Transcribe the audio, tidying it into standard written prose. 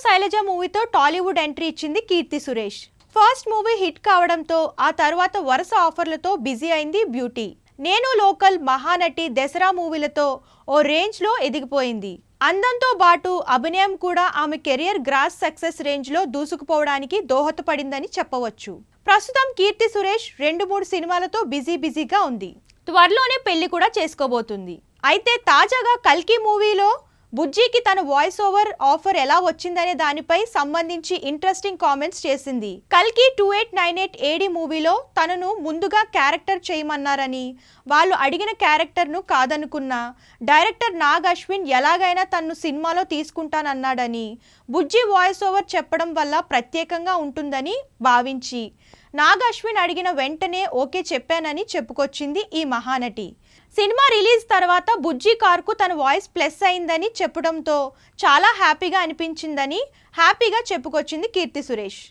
శైలజ మూవీతో టాలీవుడ్ ఎంట్రీ ఇచ్చింది Keerthy Suresh. First movie hit కావడంతో ఆ తర్వాత వరుస ఆఫర్లతో బిజీ అయింది బ్యూటీ. నేను లోకల్, మహానటి, దసరా మూవీలతో ఓ రేంజ్లో ఎదిగిపోయింది. అందంతో పాటు అభినయం కూడా ఆమె కెరియర్ గ్రాస్ సక్సెస్ రేంజ్లో దూసుకుపోవడానికి దోహదపడిందని చెప్పవచ్చు. ప్రస్తుతం కీర్తి సురేష్ 2-3 సినిమాలతో బిజీగా ఉంది. త్వరలోనే పెళ్లి కూడా చేసుకోబోతుంది. అయితే తాజాగా కల్కి మూవీలో బుజ్జికి తన వాయిస్ ఓవర్ ఆఫర్ ఎలా వచ్చిందనే దానిపై సంబంధించి ఇంట్రెస్టింగ్ కామెంట్స్ చేసింది. కల్కి 2898 AD మూవీలో తనను ముందుగా క్యారెక్టర్ చేయమన్నారని, వాళ్ళు అడిగిన క్యారెక్టర్ను కాదనుకున్న డైరెక్టర్ నాగ్ అశ్విన్ ఎలాగైనా తన్ను సినిమాలో తీసుకుంటానన్నాడని, బుజ్జి వాయిస్ ఓవర్ చెప్పడం వల్ల ప్రత్యేకంగా ఉంటుందని భావించి నాగ్ అశ్విన్ అడిగిన వెంటనే ఓకే చెప్పానని చెప్పుకొచ్చింది ఈ మహానటి. సినిమా రిలీజ్ తర్వాత బుజ్జి కార్కు తన వాయిస్ ప్లస్ అయిందని చెప్పడంతో చాలా హ్యాపీగా అనిపించిందని హ్యాపీగా చెప్పుకొచ్చింది కీర్తి సురేష్.